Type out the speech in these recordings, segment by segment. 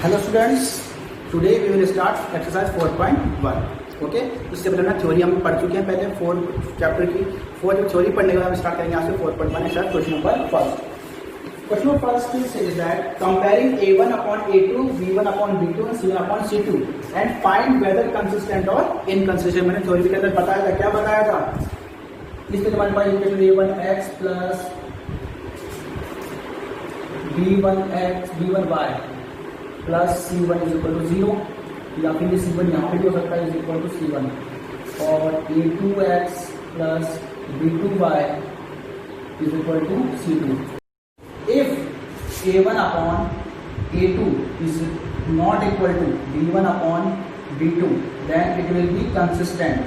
Hello students, today we will start exercise 4.1. Okay, इससे पहले ना थ्योरी हम पढ़ चुके हैं पहले 4 चैप्टर की 4 जो थ्योरी पढ़ने के बाद हम स्टार्ट करेंगे यहाँ से 4.1 exercise question number first. Question number first is that comparing a1 upon a2, b1 upon b2 and c1 upon c2 and find whether consistent और इनकंसिस्टेंट. मैंने थ्योरी के अंदर बताया था, क्या बताया था? इसके हमारे पास equation a1x plus b1y plus c1 is equal to 0, या फिर c1 यहाँ पे भी हो सकता है इज इक्वल टू c1, और a2x plus b2y is equal to c2. If a1 upon a2 is not equal to b1 upon b2 then it will be consistent.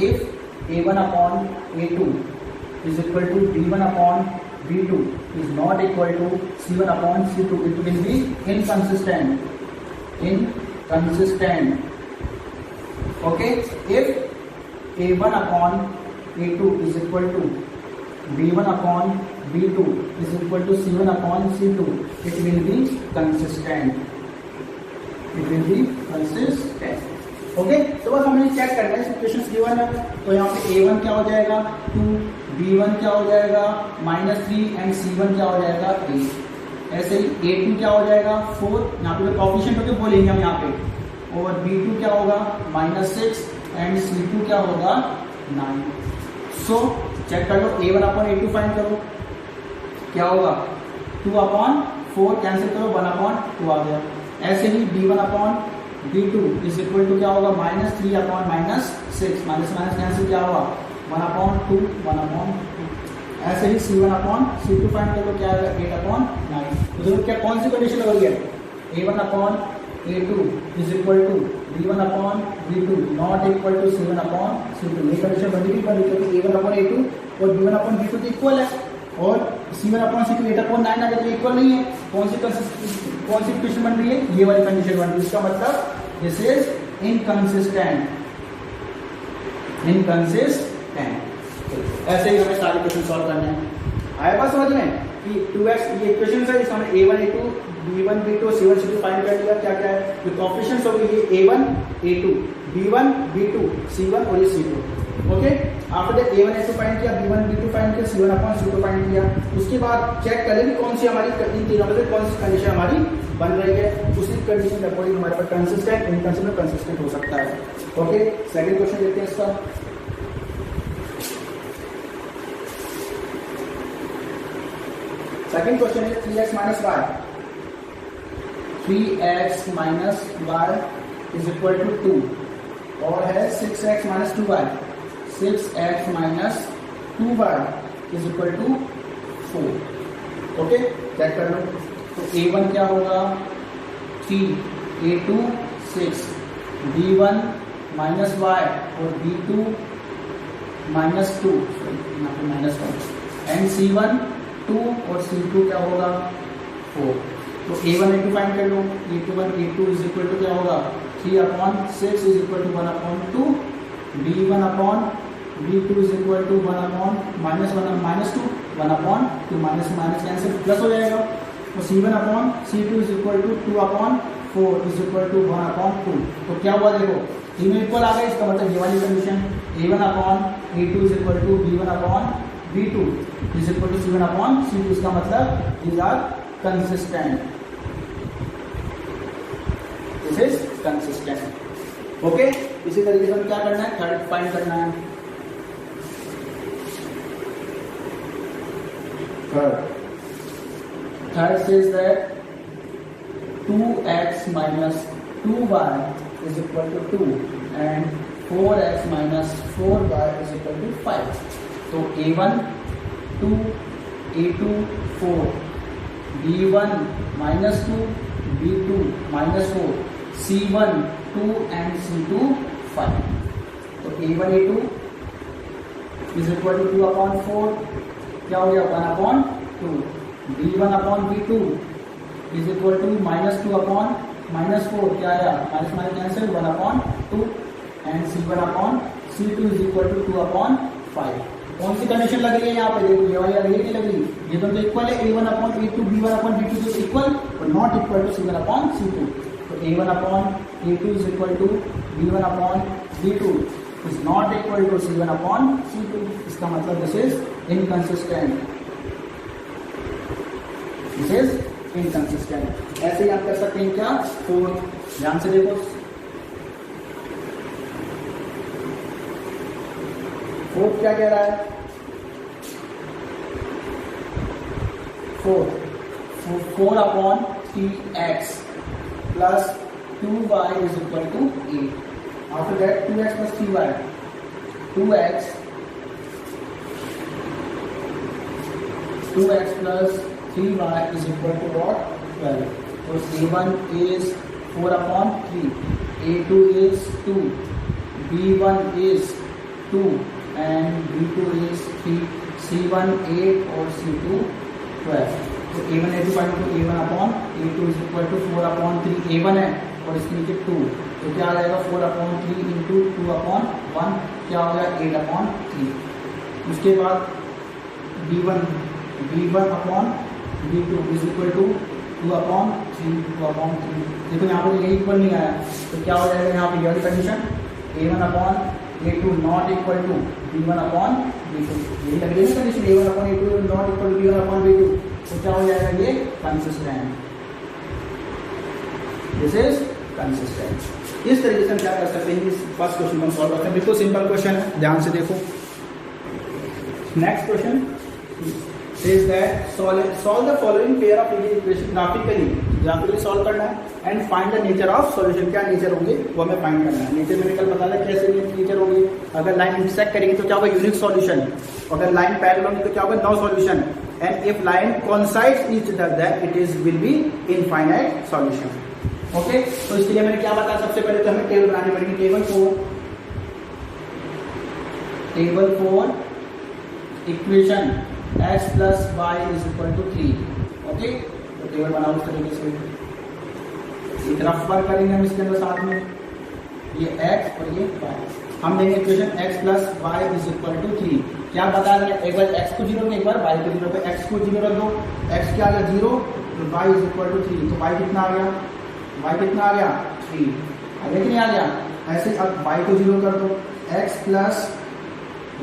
If a1 upon a2 is equal to b1 upon b2 is not equal to c1 upon c2, it will be inconsistent. Okay, if a1 upon a2 is equal to b1 upon b2 is equal to c1 upon c2, it will be consistent. Okay, तो बस हमें check करना है. Equation given है तो यहाँ पे a1 क्या हो जाएगा 2, b1 क्या हो जाएगा -3 एंड c1 क्या हो जाएगा 8. ऐसे ही a2 क्या हो जाएगा 4, यहाँ पे कोएफिशिएंट होके बोलेंगे हम यहाँ पे, और b2 क्या होगा -6 एंड c2 क्या होगा 9. सो चेक कर लो, a1 अपॉन a2 फाइंड करो, क्या होगा 2 अपॉन 4 कैंसिल करो, 1 अपॉन 2 आ गया. ऐसे ही b1 upon b2 is equal to क्या होगा -3 अपॉन -6, माइनस माइनस कैंसिल क्या होगा 1 अपॉन 2, 1 अपॉन 2. ऐसे ही c1 अपॉन c2 फाइंड कर लो, क्या आएगा 8 अपॉन 9. तो देखो क्या कौन सी कंडीशन हो रही है, a1 upon a2 is equal to b1 upon b2 not equal to c1 upon c2. ये कंडीशन बनी की बनी क्योंकि a1 अपॉन a2 और b1 अपॉन b2 इक्वल है, और c1 अपॉन c2 8 अपॉन 9 आ गया तो इक्वल नहीं है. कौन सी इक्वेशन बन रही है, ये वाली कंडीशन बन रही है. इसका मतलब दिस इज इनकंसिस्टेंट. ऐसे ही हमें सारे क्वेश्चन सॉल्व करने हैं. आया बात समझ में कि 2x ये इक्वेशन है जिसमें हमने a1 a2 b1 b2 c1 c2 find कर लिया. क्या क्या है ये कोएफिशिएंट्स हो गए, ये a1 a2 b1 b2 c1 और ये c2. Okay, after that a1 a2 find किया, b1 b2 फाइंड किया, c1 अपॉन c2 फाइंड किया. उसके बाद चेक करें कि कौन सी हमारी इन तीनों में से कौन सी कंडीशन हमारी बन रही है. उसी कंडीशन के अकॉर्डिंग हमारे पास कंसिस्टेंट इनकंसिस्टेंट कंसिस्टेंट हो सकता है. ओके, सेकंड क्वेश्चन देखते हैं इसका. सेकंड क्वेश्चन है 3x minus y is equal to 2, और है 6x minus 2y. 6x minus 2y is equal to 4. Okay, check कर लो. तो a1 क्या होगा 3, a2 6, b1 माइनस y और b2 -2, यहाँ पे -1, एंड c1 2 और c2 क्या होगा 4. तो a1 a2 फाइंड कर लो. a2 इज इक्वल टू क्या होगा 3 upon 6 is equal to 1 upon 2, b1 upon b2 is equal to 1 upon -2, 1 upon 2, minus minus cancel plus हो जाएगा. तो c1 upon c2 is equal to 2 upon 4 is equal to 1 upon 2. तो क्या हुआ देखो, तीनों इक्वल आ गए. इसका मतलब ये वाली condition a1 upon a2 is equal to b1 upon b2 is equal to c1 upon c2. इसका मतलब these are consistent. This is consistent. Okay, इसी तरीके से हम क्या करना है, थर्ड फाइंड करना है. Third says that 2x minus 2y is equal to 2 and 4x minus 4y is equal to 5. तो a1 2, a2 4, b1 -2, b2 -4, c1 2 and c2 5. तो a1 a2 is equal to 2 upon 4, क्या हो गया 1 upon 2. b1 upon b2 is equal to -2 upon -4, क्या आया minus minus cancel 1 upon 2, and c1 upon c2 is equal to 2 upon 5. कौन सी condition लग रही है यहाँ पे, देखो ये वाली लग रही है, नहीं लग रही, ये दोनों तो इक्वल है, a1 upon a2 b1 upon b2 तो इक्वल और not equal to c1 upon c2। तो a1 upon a2 is equal to b1 upon b2 is not equal to c1 upon c2। इसका मतलब this is inconsistent, this is inconsistent. ऐसे ही आप कर सकते हैं क्या, 4, ध्यान से देखो, 4 क्या कह रहा है, 4 upon 3x plus 2y is equal to 8। After that 2x plus 3y, 2x plus 3y is equal to what, 12। तो a1 is 4 upon 3, a2 is 2, b1 is 2 and b2 is 3, c1 8 और c2 12। तो a1 a2 find करो, a1 upon a2 is equal to 4 upon 3, a1 है और इसके नीचे 2, तो क्या आ जाएगा 4 अपॉन 3 इंटू 2 अपॉन 1, क्या हो गया 8 अपॉन 3। उसके बाद b1 upon b2 is equal to 2 upon 3, 2 upon 3। देखो यहाँ पे ये इक्वल नहीं आया, तो क्या हो जाएगा यहाँ पे, ये वाली condition a1 upon a2 not equal to b1 upon b2, यही लग रही है ना condition, a1 upon a2 not equal to b1 upon b2, तो क्या हो जाएगा ये कंसिस्टेंट, दिस इज कंसिस्टेंट। इस तरीके से हम क्या कर सकते हैं, इस फर्स्ट क्वेश्चन को सॉल्व करते हैं। बिल्कुल सिंपल क्वेश्चन है, ध्यान से देखो। Next question says that solve the following pair of equation graphically, graphically solve करना है and find the nature of solution, क्या नेचर होंगे वो हमें फाइंड करना है। नेचर मैंने कल बताया कैसे नेचर होगी, अगर लाइन इंटरसेक्ट करेगी तो क्या होगा यूनिक सॉल्यूशन, अगर लाइन पैरेलल होगी तो क्या होगा no solution, and if line coincides each other then it is will be infinite solution. Okay, तो इसके लिए मैंने क्या बताया, सबसे पहले तो हमें टेबल बनानी पड़ेगी, table 4 equation x plus y is equal to 3। Okay, तो टेबल बनाओ इस तरीके से, एक रफ वर्क करेंगे हम इसके अंदर साथ में, ये x और ये y, हम देंगे equation x plus y is equal to 3। क्या बता रहे हैं, एक बार x को 0 में, एक बार y को 0 पे, x को 0 रख दो, x क्या आ गया 0, तो y इज इक्वल टू 3, तो y कितना आ गया, y कितना आ गया 3, आ गया कि नहीं आ गया। ऐसे अब y को 0 कर दो, x plus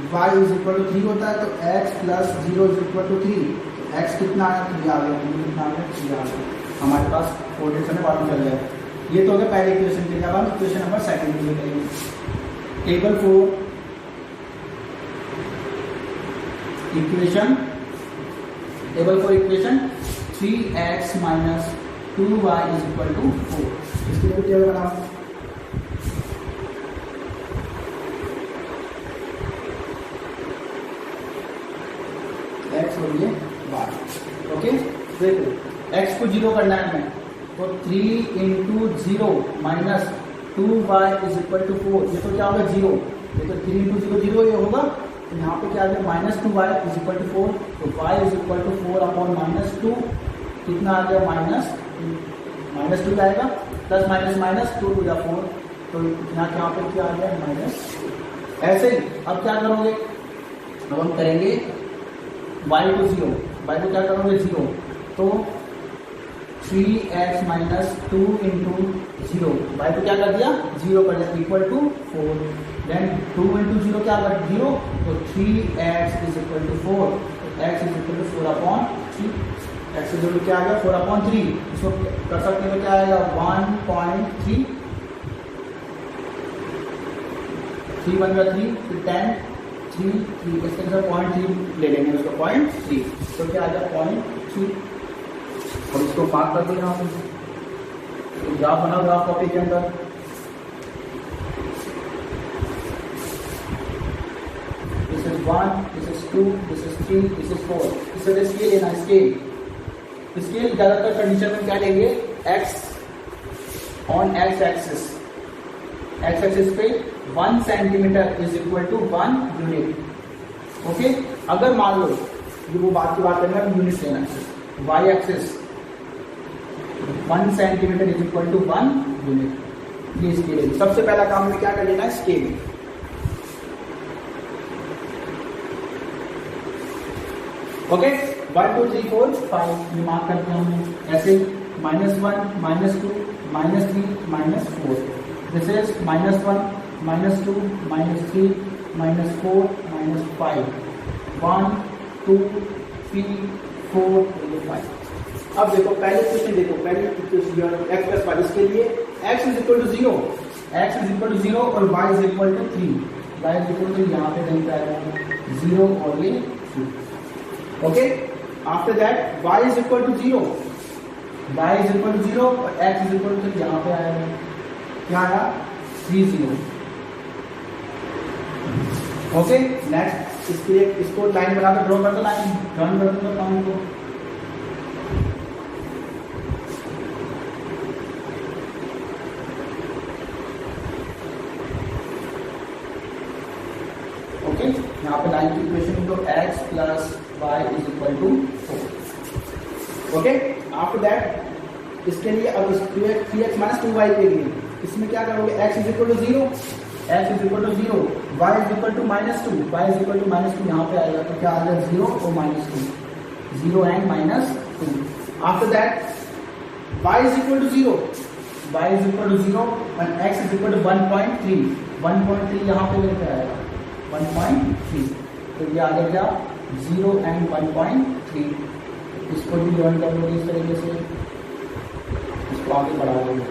y is equal to 3 होता है, तो x plus 0 is equal to 3, तो x कितना आया 3 आ गया, कितना आ गया 3 आ गया, हमारे पास कोऑर्डिनेट्स में बात चल जाए। ये तो हो गया पहले इक्वेशन के, जब हम इक्वेशन नंबर सेकंड के लिए करेंगे, table 4 equation 3x minus 2y is equal to 4, इसके लिए टेबल बनाओ, x और ये y। ओके, देखो x को 0 करना है हमें, तो 3 into 0 minus 2y is equal to 4, ये तो क्या होगा 0, ये तो 3 इंटू 0 0 ये होगा, तो यहाँ पे क्या आ गया minus 2y is equal to 4, तो y is equal to 4 upon minus 2, कितना आ गया माइनस 2 आएगा, plus minus minus 2 to the 4, तो यहाँ पे क्या आ गया माइनस। ऐसे ही अब क्या करोगे, अब हम करेंगे y को 0, y को क्या करोगे 0, तो 3x माइनस 2 इंटू 0, y को क्या कर दिया 0 कर दिया, इक्वल टू 4, देन 2 इंटू 0 क्या कर 0, तो 3x इज इक्वल टू 4, तो x is equal to 4 upon 3, x is equal क्या आ गया 4 अपॉन 3, इसको कर सकते हैं तो क्या आएगा 1.3, 3 1 का 3, फिर 10 3 इसके अंदर 0.3 ले लेंगे उसको 0.3, तो क्या आ गया 0.3, और इसको पार्क कर देना हम, तो ग्राफ बनाओ, ग्राफ कॉपी के अंदर, this is 1, this is 2, this is 3, this is 4, इससे स्केल लेना, स्केल ज्यादातर कंडीशन में क्या लेंगे, x ऑन x एक्सिस पे 1 centimetre is equal to 1 unit. Okay, अगर मान लो ये वो बात की बात करेंगे हम यूनिट लेना है, y axis 1 centimetre is equal to 1 unit, ये स्केल है। सबसे पहला काम में क्या कर लेना है, स्केल ओके 1 2 3 4 5 ये मार्क करते हैं हमने ऐसे -1 -2 -3 -4 दिस इज -1 -2 -3 -4 -5 1 2 3 4 5। अब देखो पहले इक्वेशन देखो पहले इक्वेशन x प्लस वाई इसके लिए x इज इक्वल टू 0 और y is equal to 3 y is equal to यहाँ पे कहीं पे आएगा 0 और ये 3। Okay after that y is equal to 0 और x इज इक्वल टू यहाँ पे आएगा क्या आया 3 0। ओके नेक्स्ट इसके लिए इसको लाइन बना के ड्रॉ कर दो लाइन रन कर दो काम को। यहाँ पे लाइन की इक्वेशन तो x plus y is equal to 4। Okay after that इसके लिए अब 3x माइनस 2y के लिए इसमें क्या करोगे x is equal to 0 y is equal to -2 y is equal to -2 यहाँ पे आएगा तो क्या आ जाएगा 0 और -2 0 and -2। After that y is equal to 0 and x is equal to 1.3 यहाँ पे लेकर आएगा 1.3 तो ये आ गया 0 एंड 1.3। इसको भी लर्न कर लोगे इस तरीके से इसको आगे बढ़ा लोगे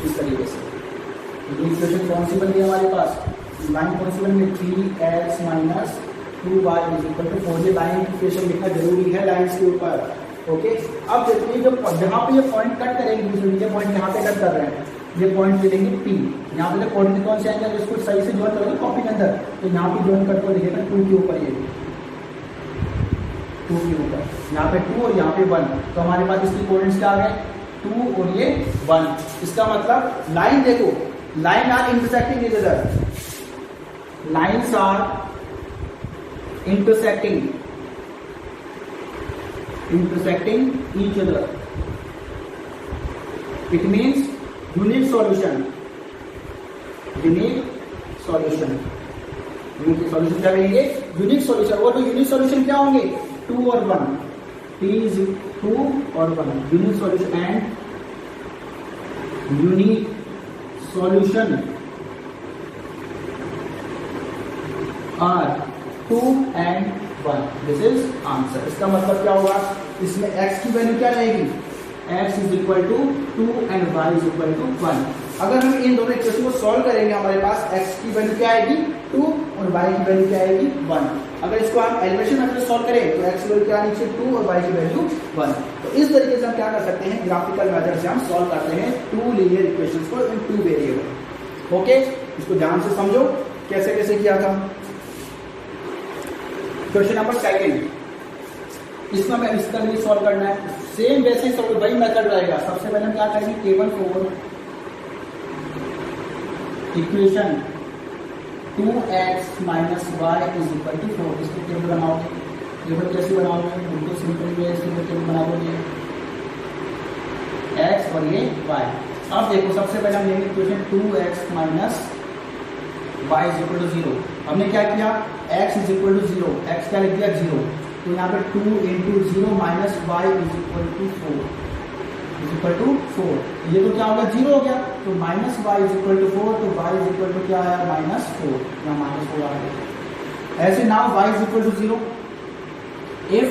इस तरीके से। ये इक्वेशन कौन सी बन गई हमारे पास लाइन कौन सी बन गई 3x minus 2y is equal to 4। ये लाइन इक्वेशन लिखना जरूरी है लाइन्स के ऊपर। ओके अब देखिए जो जहाँ पे ये पॉइंट कट करेंगे ये पॉइंट यहाँ पे कट कर रहे हैं ये पॉइंट ले लेंगे P यहाँ पे कोऑर्डिनेट कौन से आएंगे इसको सही से ज्वाइन करोगे कॉपी के अंदर तो यहाँ पे ज्वाइन करके लिखेगा 2 के ऊपर ये 2 के ऊपर यहाँ पे 2 और यहाँ पे 1 तो हमारे पास इसकी कोऑर्डिनेट्स क्या आ गए 2 और ये 1। इसका मतलब लाइन देखो line are intersecting each other lines are intersecting each other it means unique solution क्या कहेंगे यूनिक सॉल्यूशन। और तो यूनिक सॉल्यूशन क्या होंगे 2 और 1 P is 2 और 1 unique solution and unique solution are 2 and 1 this is answer. इसका मतलब क्या होगा इसमें x की वैल्यू क्या रहेगी x is equal to 2 and y is equal to 1। अगर हम इन दोनों इक्वेशन को सॉल्व करेंगे हमारे पास x की वैल्यू क्या आएगी 2 और y की वैल्यू क्या आएगी 1। अगर इसको हम एलिमिनेशन मेथड से सॉल्व करें तो x की वैल्यू क्या आनी चाहिए 2 और y की वैल्यू 1। तो इस तरीके से हम क्या कर सकते हैं ग्राफिकल मेथड से हम सॉल्व करते हैं 2 लीनियर इक्वेशंस को इन 2 वेरिएबल। ओके इसको ध्यान से समझो कैसे कैसे किया था। क्वेश्चन नंबर 2 इसमें हमें इस तरह सॉल्व करना है सेम वैसे ही वही मेथड रहेगा। सबसे पहले हम क्या करेंगे table 4 equation 2x minus y is equal to 4 इसको टेबल बनाओगे। टेबल कैसे बनाओगे बिल्कुल सिंपल वे से टेबल बना दोगे x और ये y। अब देखो सबसे पहले हम लेंगे equation 2x minus y is equal to 0। हमने क्या किया x is equal to 0 x क्या लिख दिया 0 तो यहाँ पे 2 into 0 minus y is equal to 4 ये तो क्या होगा 0 हो गया तो minus y is equal to 4 तो y इज इक्वल टू क्या आया -4 यहाँ -4 आ गया। ऐसे now y is equal to 0 if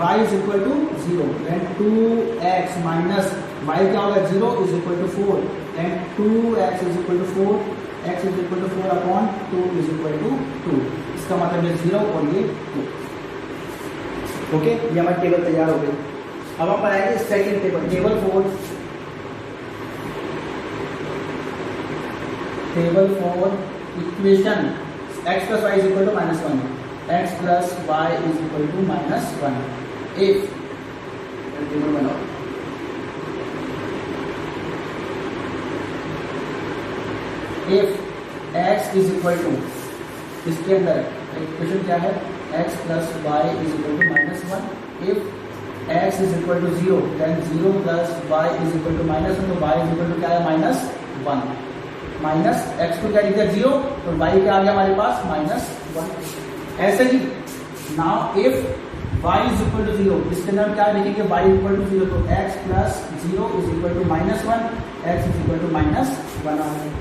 y is equal to 0 then 2x minus y क्या होगा 0 is equal to 4 and 2x is equal to 4 x is equal to 4 upon 2 is equal to 2। इसका मतलब है 0 और ये 2। ओके ये हमारी table तैयार हो गई। अब हम बनाएंगे second table table 4 equation x plus y is equal to -1 x plus y is equal to -1 if table बनाओ if x is equal to इसके अंदर इक्वेशन क्या है x plus y is equal to -1 if x is equal to 0 then 0 plus y is equal to -1 तो y is equal to क्या है -1 minus x को क्या लिख दिया 0 तो y क्या आ गया हमारे पास -1। ऐसे ही now if y is equal to 0, इसके अंदर क्या लिखेंगे, y इक्वल टू 0, तो x plus 0 is equal to -1, x is equal to -1 आ गया,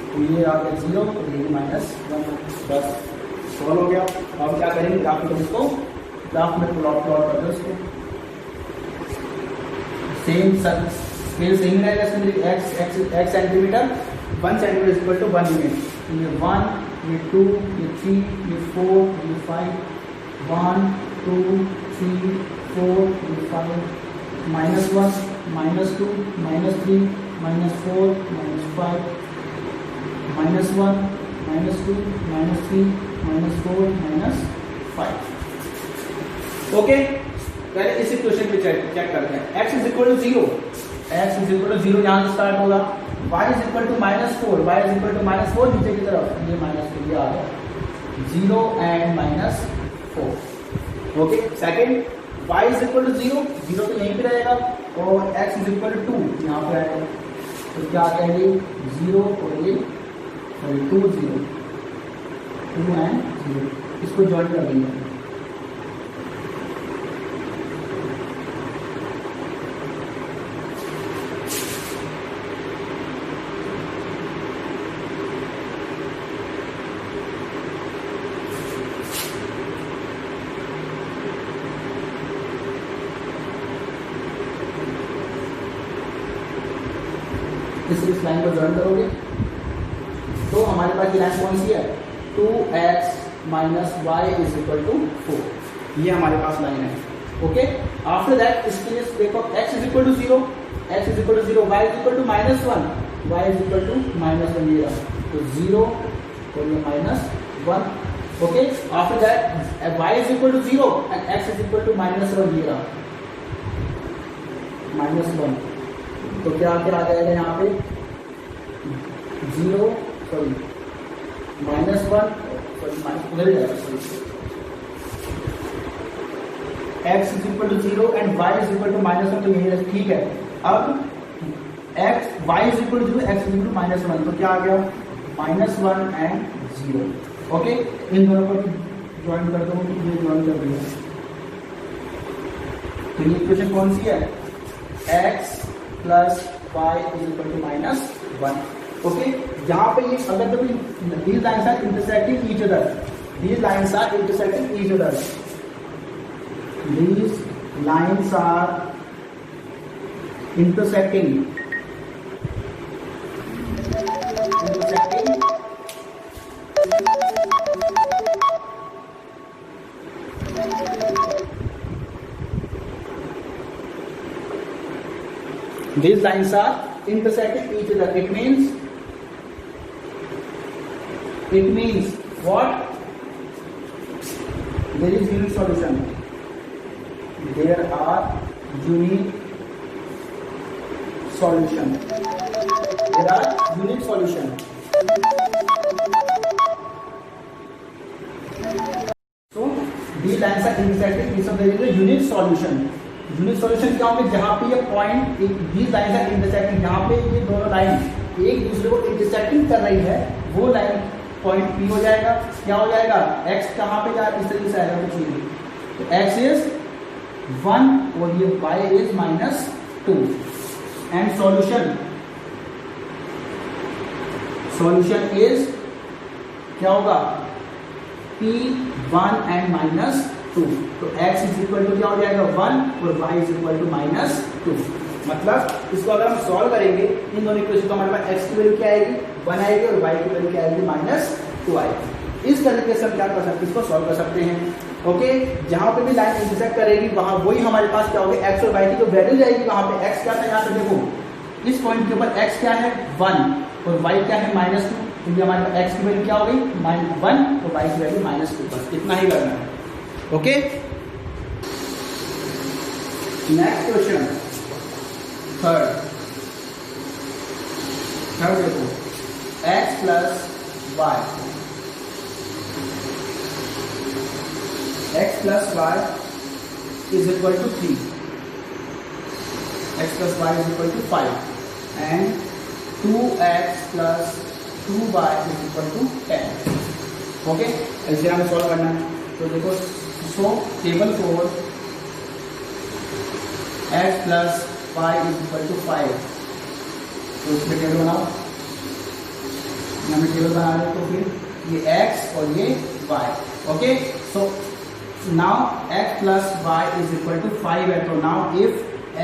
तो ये आ गया 0 और ये -1, बस सॉल्व हो गया। अब क्या करेंगे, ग्राफ में इसको ग्राफ में प्लॉट कर दो इसको, सेम स्केल सेम रहेगा, इसमें x centimetre, 1 centimetre is equal to 1 unit, ये 1, ये 2, ये 3, ये 4, ये 5, 1 2 3 4 5, -1 -2 -3 -4 -5, -1 -2 -3 -4 -5। ओके, पहले इस इक्वेशन पे चेक करते हैं। x is equal to 0, x is equal to 0 यहां से स्टार्ट होगा, y is equal to -4, y is equal to -4 नीचे की तरफ, ये -4 आ गया, 0 and -4। Okay, second y is equal to 0, 0 तो यहीं पे रहेगा, और x इज इक्वल टू 2 यहाँ पे आएगा, तो क्या कहेंगे 0 और ये 2 0 2 एंड 0, इसको ज्वाइन कर देंगे। इस लाइन को ज्वाइन करोगे तो हमारे पास ये लाइन कौन सी है, 2x minus y is equal to 4, ये हमारे पास लाइन है। ओके, आफ्टर दैट इसके लिए देखो x is equal to 0, x is equal to 0, y is equal to -1, y is equal to -1, ये रहा, तो 0 और ये -1। Okay, after that y is equal to 0 and x is equal to -1, ये रहा -1, तो क्या क्या आ जाएगा यहाँ पे 0 सॉरी -1 सॉरी उधर ही जाएगा, x is equal to 0 and y is equal to -1, तो यही ठीक है। अब x y is equal to 0, x is equal to -1, तो क्या आ गया -1 एंड 0। ओके, इन दोनों को ज्वाइन कर दो, ये ज्वाइन कर दिया, तो ये इक्वेशन कौन सी है, x plus y is equal to -1। Okay, यहाँ पे ये अगर कभी these lines are intersecting each other, these lines are intersecting each other, these lines are intersecting these lines are intersecting each other, it means what, there is unique solution, there are unique solution, there are unique solution। So these lines are intersecting each other, there is a unique solution। Unique solution क्या होंगे, जहां पे ये point these lines are intersecting, जहां पे ये दोनों line एक दूसरे को इंटरसेक्टिंग कर रही है, वो लाइन पॉइंट P हो जाएगा। क्या हो जाएगा, x कहां पे जाएगा, इस तरीके से आएगा कुछ नहीं, तो x इज 1 और ये y is -2 and solution is क्या होगा, P1 एंड -2, तो x इज इक्वल टू क्या हो जाएगा 1 और y इज इक्वल टू -2। मतलब इसको अगर हम सॉल्व करेंगे इन दोनों इक्वेशन को, हमारे पास x की वैल्यू क्या आएगी 1 आएगी और y की वैल्यू क्या आएगी -2 आएगी। इस तरीके से हम क्या कर सकते हैं, इसको सॉल्व कर सकते हैं। ओके, जहां पे भी लाइन इंटरसेक्ट करेगी वहां वही हमारे पास क्या होगा, x और y की जो वैल्यू जाएगी वहां पे x क्या था, यहाँ पे देखो इस पॉइंट के ऊपर x क्या है 1 और y क्या है -2, तो ये हमारे पास x की वैल्यू क्या हो गई 1 और y की वैल्यू -2, बस इतना ही करना है। ओके, नेक्स्ट क्वेश्चन थर्ड देखो, x plus y, x plus y is equal to 3, x plus y is equal to 5 and 2x plus 2y is equal to 10। Okay, ऐसे हमें सॉल्व करना है। तो देखो, so table 4 x plus y is equal to 5। तो इसमें table बनाओ, हमें टेबल बना रहे तो फिर ये x और ये y। Okay, so now x plus y is equal to 5 है, तो now if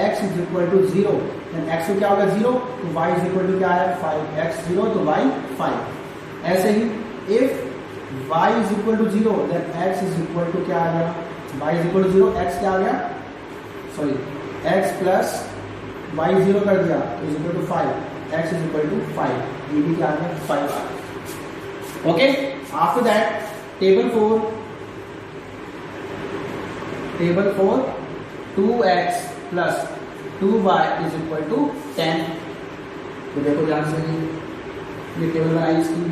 x is equal to 0, then x को क्या होगा 0, तो y इज इक्वल टू क्या है 5, x 0 तो y 5। ऐसे ही if y is equal to 0, then x is equal to क्या आ गया, y is equal to 0, x क्या आ गया, सॉरी x प्लस y 0 कर दिया तो is equal to 5, x is equal to 5, ये भी क्या आ गया 5 आ गया। Okay, after that table 4 2x plus 2y is equal to 10। तो देखो ध्यान से, ये टेबल बनाई इसकी,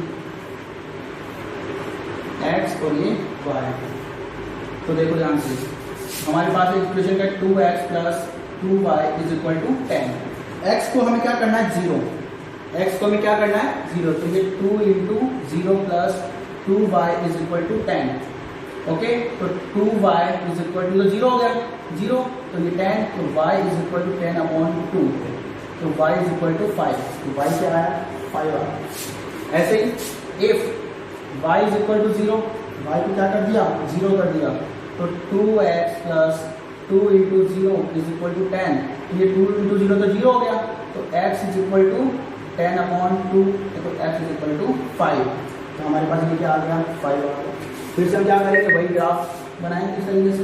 x और ये y। तो देखो ध्यान से, हमारे पास इक्वेशन का 2x plus 2y is equal to 10। x को हमें क्या करना है 0, x को हमें क्या करना है 0, तो ये 2 into 0 plus 2y is equal to 10। Okay, तो 2y इज इक्वल टू 0 हो गया 0, तो ये 10, तो y is equal to 10 upon 2, तो y इज इक्वल टू 5, तो y क्या आया 5 आया। ऐसे ही if y is equal to 0, y को क्या कर दिया 0 कर दिया, तो 2x plus 2 into 0 is equal to 10, ये 2 इंटू 0 तो 0 हो गया, तो x is equal to 10 upon 2, तो x इज इक्वल टू 5। तो हमारे पास ये क्या आ गया 5 आ गया। फिर से हम क्या करेंगे, वही ग्राफ बनाएंगे इस तरीके से,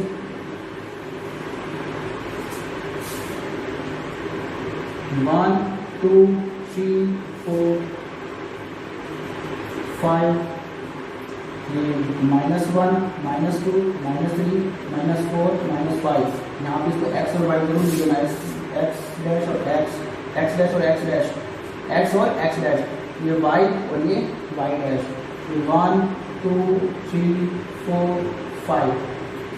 1 2 3 4 5, ये -1 -2 -3 -4 -5, यहाँ पे इसको x और y जरूर लिखना है, x डैश और x डैश और x डैश, x और x डैश, ये y और ये y डैश, ये 1 2 3 4 5,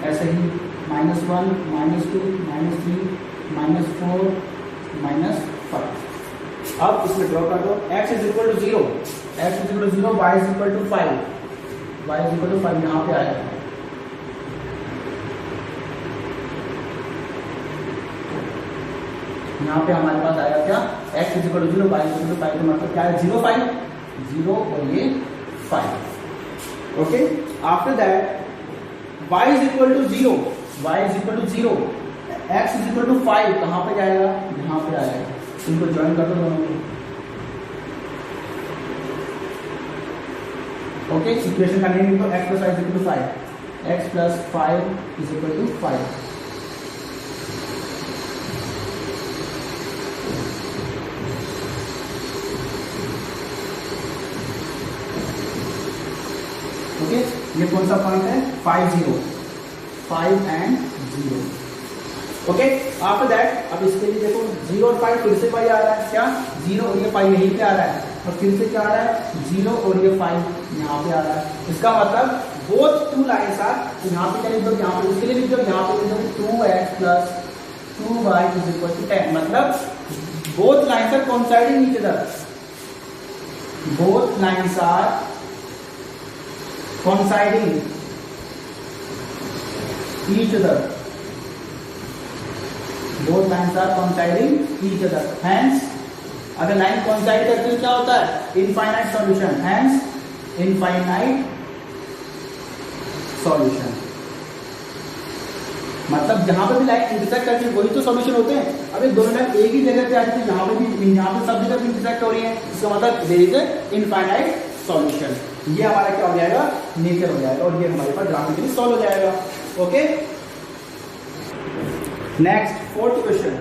ऐसे ही -1 -2 -3 -4 -5। अब इसमें ड्रॉ कर दो, x is equal to 0, x is equal to 0, y is equal to 5, y is equal to 5 यहाँ पे आएगा। यहाँ पे हमारे पास आएगा क्या, x is equal to 0, y is equal to 5, तो मतलब क्या है 0 5 0 और ये 5। Okay, after that y is equal to 0, y is equal to 0, x is equal to 5, कहाँ पे जाएगा यहाँ पे आएगा, इनको ज्वाइन कर दो दोनों को। ओके, इक्वेशन का नेम लिखो, x plus y is equal to 5, x plus 5 is equal to 5। Okay, ये कौन सा पॉइंट है 5 0, 5 एंड 0। ओके, आफ्टर दैट अब इसके लिए देखो 0 और 5 फिर से y आ रहा है, क्या 0 और ये 5 यहीं पे आ रहा है, और फिर से क्या आ रहा है 0 और ये 5 यहाँ पे आ रहा है। इसका मतलब बोथ टू लाइन्स आर, तो यहाँ पे क्या लिख दो, यहाँ पे इसके लिए लिख दो, यहाँ पे लिख दो 2x plus 2y is equal to 10, मतलब both lines are coinciding each other, both lines are coinciding each other, both lines are coinciding each other, hence अगर लाइन coincide करती है क्या होता है infinite solution, hence infinite solution। मतलब जहां पे भी लाइन इंटरसेक्ट करती है वही तो सॉल्यूशन होते हैं। अब ये दोनों लाइन एक ही जगह पे आ रही है, यहाँ पे भी, यहाँ पे सब जगह भी इंटरसेक्ट हो रही है, इसका मतलब देयर इज इनफाइनाइट सॉल्यूशन। ये हमारा क्या हो जाएगा नेचर हो जाएगा, और ये हमारे पास ग्राफिकली सॉल्व हो जाएगा। Okay, next fourth question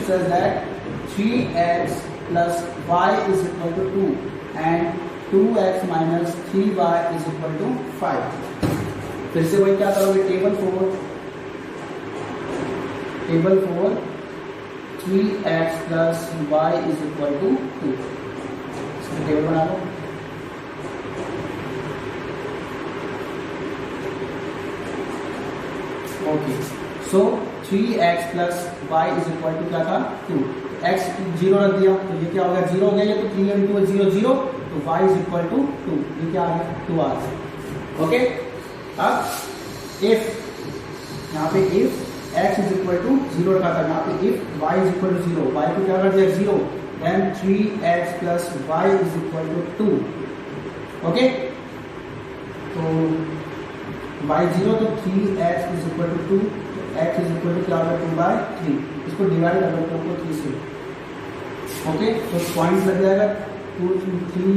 says that 3x plus y is equal to 2 and 2x minus 3y is equal to 5। फिर से वही क्या करोगे, table 4 3x plus y is equal to 2, table बना लो। Okay, so 3x plus y is equal to क्या था 2, x 0 रख दिया तो ये क्या हो गया 0 हो गया, ये तो 3 into 0 0, तो y इज इक्वल टू 2, ये क्या आ गया 2r। ओके, अब इफ यहाँ पे if x is equal to 0 रखा था, यहाँ पे if y is equal to 0, y को क्या कर दिया 0, then 3x plus y is equal to 2। Okay, तो y 0 तो 3x is equal to 2, x is equal to क्या होगा 2/3, इसको डिवाइड कर दो 2 को 3 से। ओके, तो पॉइंट लग जाएगा 2 3 3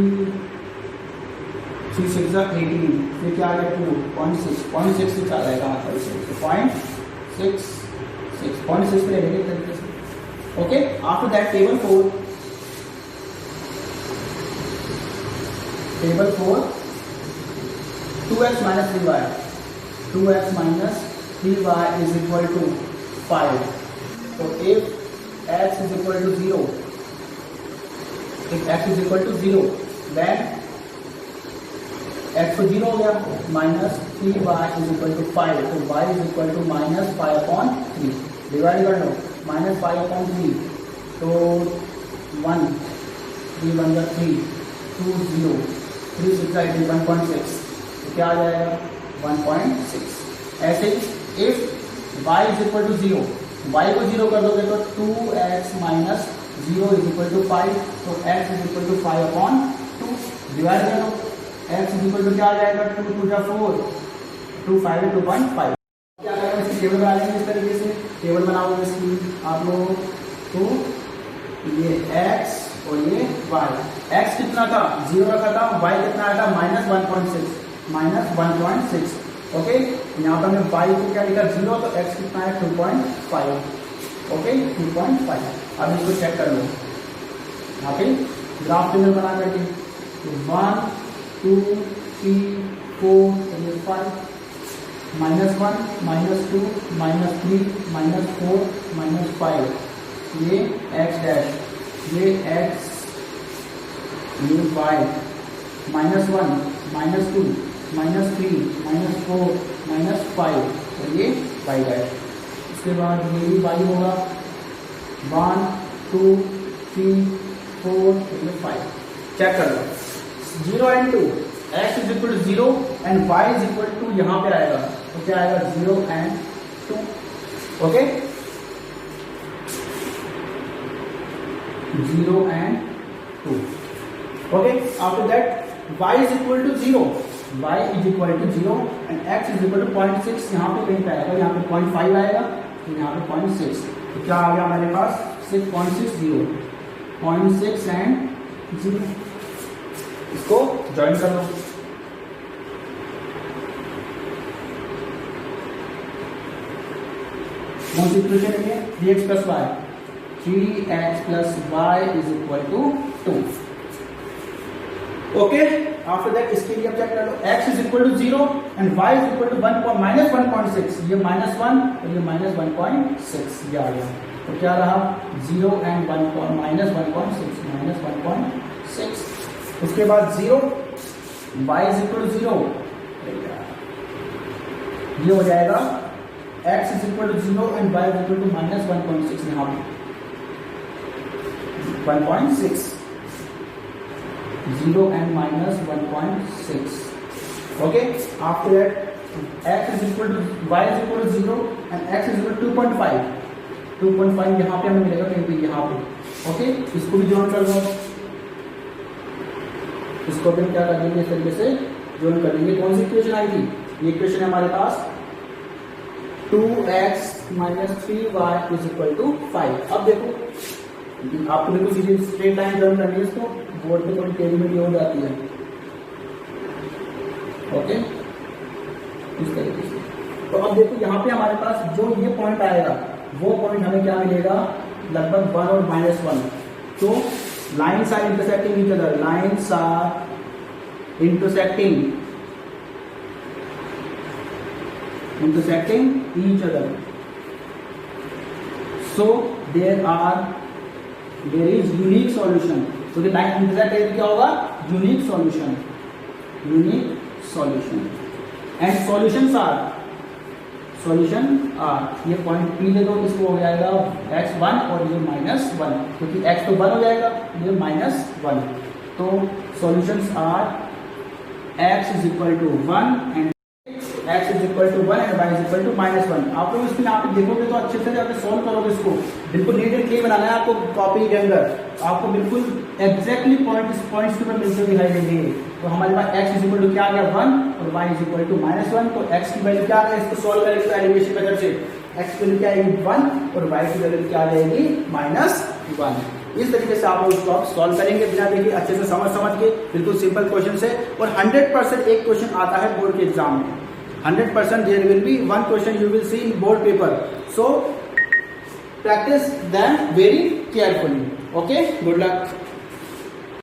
6 18, फिर क्या आ गया 0.6 आ जाएगा मतलब इसे 0.66 पे रहेंगे तरीके से। Okay, after that table 4 2x minus 3y, 2x minus 3y is equal to 5. So if x is equal to 0, if x is equal to 0, then x को 0 हो गया, minus 3y is equal to 5, तो y is equal to minus 5/3, divide कर लो, minus 5/3, तो 1 3 1 3 2 0 3 6 18 1.6, तो क्या आ जाएगा 1.6। ऐसे ही if y is equal to 0, y को 0 कर दोगे तो 2x minus 0 is equal to 5, तो x is equal to 5/2, divide कर लो, x इज इक्वल टू क्या आ जाएगा 2 2 4 2 5 2.5। क्या करेंगे, इसकी टेबल बना लेंगे, इस तरीके से टेबल बनाओगे इसकी आप लोग, तो ये x और ये y, x कितना था 0 रखा था, y कितना आया था -1.6। ओके, यहाँ पर मैं y को क्या लिखा 0, तो x कितना है 2.5। ओके, 2.5। अब इसको चेक कर लो, यहाँ पे ग्राफ टेबल बना करके 1 2 3 4 5 -1 -2 -3 -4 -5, ये x डैश, ये x, ये y, -1 -2 -3 -4 -5, और ये y डैश। इसके बाद ये भी y होगा 1 2 3 4 5। चेक कर लो 0 and 2, x is equal to 0 and y is equal to यहाँ पे आएगा, तो क्या आएगा 0 and 2। Okay, 0 and 2. Okay, after that y is equal to 0, y is equal to 0 and x is equal to 0.6, यहाँ पे कहीं पे आएगा, यहाँ पे 0.5 आएगा, तो यहाँ पे 0.6, तो क्या आ गया हमारे पास 6.60, 0.6 एंड 0, इसको ज्वाइन कर लो। कौन सी इक्वेशन है, 3x plus y, 3x plus y is equal to 2। Okay, after that इसके लिए अब चेक कर लो, x is equal to 0 and y is equal to -1.6, ये -1 और ये -1.6, ये आ गया, तो क्या रहा 0 and -1.6, उसके बाद 0, y is equal to 0, ये हो जाएगा x is equal to 0 and y is equal to -1.6, यहाँ पे 1.6, 0 and -1.6। Okay, after that x is equal to y is equal to 0 and x is equal to 2.5, 2.5 यहाँ पे हमें मिलेगा कहीं पे, यहाँ पे। ओके, इसको भी जोड़ कर लो, इसको भी क्या कर देंगे, इस तरीके से जोड़ कर देंगे। कौन सी इक्वेशन आई थी, ये इक्वेशन है हमारे पास 2x minus 3y is equal to 5। अब देखो आपको बिल्कुल सीधी स्ट्रेट लाइन ड्रॉ करनी है, इसको बोर्ड पे थोड़ी टेढ़ी मेढ़ी हो जाती है। ओके, इस तरीके से। तो अब देखो यहाँ पे हमारे पास जो ये पॉइंट आएगा, वो पॉइंट हमें क्या मिलेगा, लगभग 1 और -1। तो lines are intersecting each other, lines are intersecting each other, so there is unique solution। तो the line intersect क्या होगा, unique solution and solutions are ये पॉइंट P ले दो, इसको हो जाएगा x1 और ये -1, क्योंकि x तो 1 हो जाएगा, ये -1। तो solutions are x is equal to 1 and x is equal to 1 and y is equal to -1। आप लोग इसको यहाँ पे देखोगे तो अच्छे से जाकर सॉल्व करोगे इसको, बिल्कुल नीट एंड क्लीन बनाना है आपको कॉपी के अंदर, आपको बिल्कुल एग्जैक्टली पॉइंट्स के ऊपर मिलते दिखाई देंगे। तो हमारे पास x इज इक्वल टू क्या आ गया 1 और y इज इक्वल टू -1, तो x की वैल्यू क्या आ गया, इसको सॉल्व करेंगे तो एलिमिनेशन मेथड से x की वैल्यू क्या आएगी 1 और y की वैल्यू क्या आ जाएगी -1। इस तरीके से आप लोग इसको आप सॉल्व करेंगे बिना देखिए अच्छे से समझ के, बिल्कुल सिंपल क्वेश्चन है और 100% एक क्वेश्चन आता है बोर्ड के एग्जाम में, 100% there will be one question you will see in board paper, so practice them very carefully. Okay, good luck.